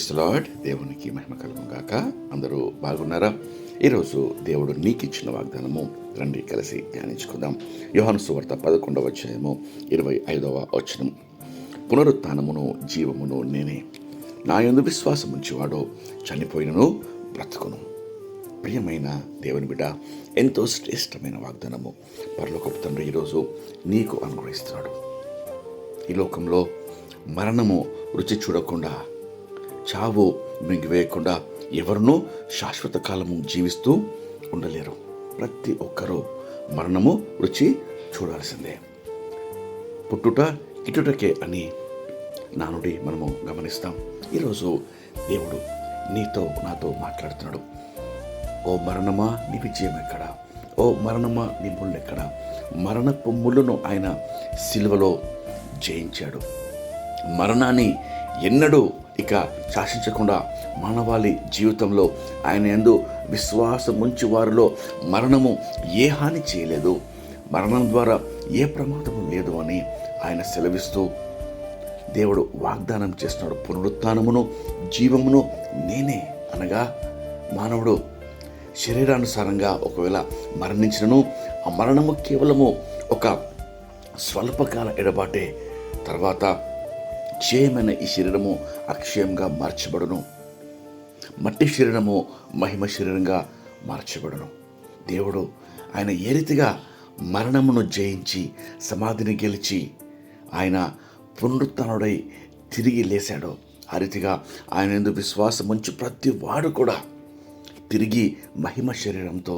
Praise the lord. దేవునికి మహిమ కలుగును గాక. అందరూ బాగున్నారా? ఈరోజు దేవుడు నీకు ఇచ్చిన వాగ్దానము రండి కలిసి ధ్యానించుకుందాం. యోహాను సువార్త 11వ అధ్యాయము 25వ వచనం. పునరుత్థానమును జీవమును నేనే, నా యందు విశ్వాసం ఉంచేవాడు చనిపోయినను బ్రతుకును. ప్రియమైన దేవుని బిడ్డ, ఎంతో శ్రేష్టమైన వాగ్దానము పరలోకపు తండ్రి ఈరోజు నీకు అనుగ్రహిస్తున్నాడు. ఈ లోకంలో మరణము రుచి చూడకుండా, చావు మింగివేయకుండా ఎవరినూ శాశ్వత కాలము జీవిస్తూ ఉండలేరు. ప్రతి ఒక్కరూ మరణము రుచి చూడాల్సిందే. పుట్టుట ఇటుటకే అని నానుడి మనము గమనిస్తాం. ఈరోజు దేవుడు నాతో మాట్లాడుతున్నాడు. ఓ మరణమా, నీ విజయం ఎక్కడా? ఓ మరణమా, నీ ముళ్ళు ఎక్కడా? మరణపు ముళ్ళును ఆయన సిలువలో జయించాడు. మరణాన్ని ఎన్నడూ ఇక శాసించకుండా మానవాళి జీవితంలో ఆయన యందు విశ్వాసం ఉంచి వారిలో మరణము ఏ హాని చేయలేదు, మరణం ద్వారా ఏ ప్రమాదము లేదు అని ఆయన సెలవిస్తూ దేవుడు వాగ్దానం చేస్తున్నాడు. పునరుత్థానమును జీవమును నేనే అనగా మానవుడు శరీరానుసారంగా ఒకవేళ మరణించినను ఆ మరణము కేవలము ఒక స్వల్పకాల ఎడబాటే. తర్వాత క్షయమైన ఈ శరీరము అక్షయంగా మార్చబడును, మట్టి శరీరము మహిమ శరీరంగా మార్చబడును. దేవుడు ఆయన ఏ రీతిగా మరణమును జయించి సమాధిని గెలిచి ఆయన పునరుత్థానుడై తిరిగి లేశాడో, ఆ రీతిగా ఆయన యందు విశ్వాసం ఉంచి ప్రతి వాడు కూడా తిరిగి మహిమ శరీరంతో,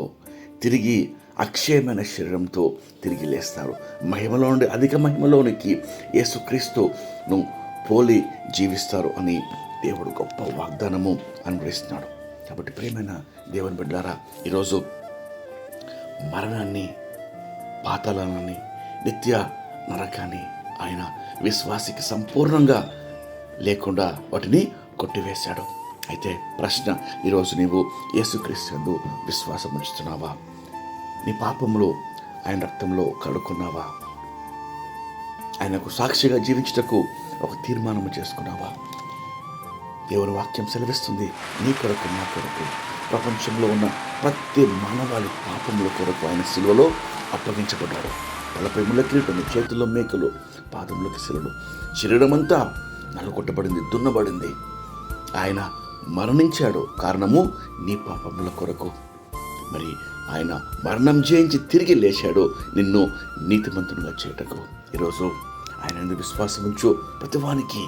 తిరిగి అక్షయమైన శరీరంతో తిరిగి లేస్తారు. మహిమలో నుండి అధిక మహిమలోనికి యేసుక్రీస్తును పోలి జీవిస్తారు అని దేవుడు గొప్ప వాగ్దానము అనుగ్రహిస్తున్నాడు. కాబట్టి ప్రియమైన దేవుని బిడ్డలారా, ఈరోజు మరణాన్ని, పాతాళాన్ని, నిత్య నరకాన్ని ఆయన విశ్వాసికి సంపూర్ణంగా లేకుండా వాటిని కొట్టివేశాడు. అయితే ప్రశ్న, ఈరోజు నీవు యేసుక్రీస్తు యందు విశ్వాసం ఉంచుతున్నావా? నీ పాపములు ఆయన రక్తంలో కడుక్కున్నావా? ఆయనకు సాక్షిగా జీవించుటకు ఒక తీర్మానము చేసుకున్నావా? దేవుని వాక్యం సెలవిస్తుంది, నీ కొరకు, నా కొరకు, ప్రపంచంలో ఉన్న ప్రతి మానవాళి పాపముల కొరకు ఆయన సిలువలో అప్పగించబడ్డాడు. తలపై ముళ్ళ కిరీటము, చేతుల్లో మేకలు, పాదములకు శిలలు, శరీరమంతా నలుగొట్టబడింది, దున్నబడింది. ఆయన మరణించాడు, కారణము నీ పాపముల కొరకు. మరి ఆయన మరణం జయించి తిరిగి లేచాడు నిన్ను నీతిమంతునిగా చేయటకు. ఈరోజు ఆయన యందు విశ్వాసం ఉంచు ప్రతివానికి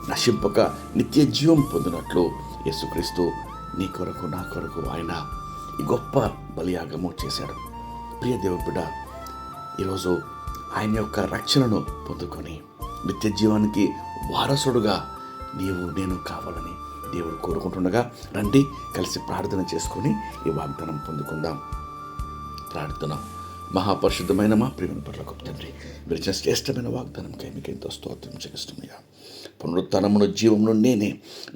నశింపక నిత్య జీవం పొందినట్లు యేసుక్రీస్తు నీ కొరకు, నా కొరకు ఆయన ఈ గొప్ప బలియాగము చేశాడు. ప్రియ దేవుని బిడ్డ, ఈరోజు ఆయన యొక్క రక్షణను పొందుకొని నిత్య జీవానికి వారసుడుగా నీవు, నేను కావాలని దేవుడు కోరుకుంటుండగా రండి కలిసి ప్రార్థన చేసుకొని ఈ వాగ్దానం పొందుకుందాం. ప్రార్థన. మహాపరిశుద్ధమైన మా ప్రియమైన పరలోకపు తండ్రి, మీరు ఇచ్చిన శ్రేష్టమైన వాగ్దానంకై మీకు ఎంతో స్తోత్రం చెల్లిస్తున్నాయా. పునరుత్థానమును జీవమును నేనే,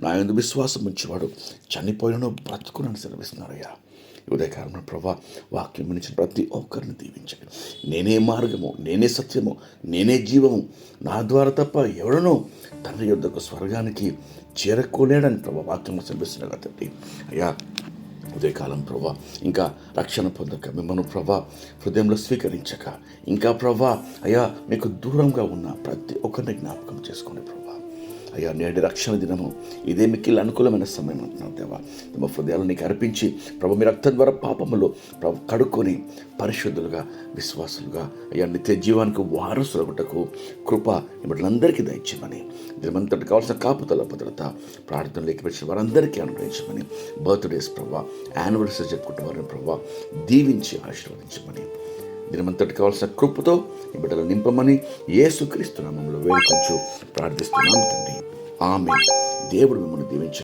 నా యందు విశ్వాసం ఉంచేవాడు చనిపోయినను బ్రతుకునని సెలవిస్తున్నారయ్యా. ఉదయకాలంలో ప్రభా, వాక్యం వినిచిన ప్రతి ఒక్కరిని దీవించండి. నేనే మార్గము, నేనే సత్యము, నేనే జీవము, నా ద్వారా తప్ప ఎవడనో తండ్రి యొద్దకు స్వర్గానికి చేరకోలేడని ప్రభా వాక్యం సెలవిస్తున్నారు తండ్రి. అయ్యా, ఉదయకాలం ప్రభా ఇంకా రక్షణ పొందక, మిమ్మల్ని ప్రభా హృదయంలో స్వీకరించక, ఇంకా ప్రభా అయ్యా మీకు దూరంగా ఉన్న ప్రతి ఒక్కరిని జ్ఞాపకం చేసుకోండి ప్రభా. అయ్యా, నేటి రక్షణ దినము ఇదే మిక్కిలి అనుకూలమైన సమయం అంటున్నాను దేవా. తమ హృదయాలు నీకు అర్పించి ప్రభు మీ రక్తం ద్వారా పాపములు ప్రభు కడుక్కొని పరిశుద్ధులుగా, విశ్వాసులుగా అయ్యా నిత్య జీవానికి వారసులగుటకు కృప ఇమ్మలందరికీ దయచేయమని, దినమంతటి కావాల్సిన కాపుదల భద్రత ప్రార్థనలోకి వచ్చిన వారందరికీ అనుగ్రహించమని, బర్త్డేస్ ప్రభా, యానివర్సరీ జరుపుకుంటున్న వారిని ప్రభా దీవించి ఆశీర్వదించమని, దినమంతటి కావాల్సిన కృపతో ఈ బిడ్డలు నింపమని యేసుక్రీస్తు నామములో వేడుకొంచు ప్రార్థిస్తున్నాం తండ్రి. ఆమేన్. దేవుడు మిమ్మల్ని దీవించు.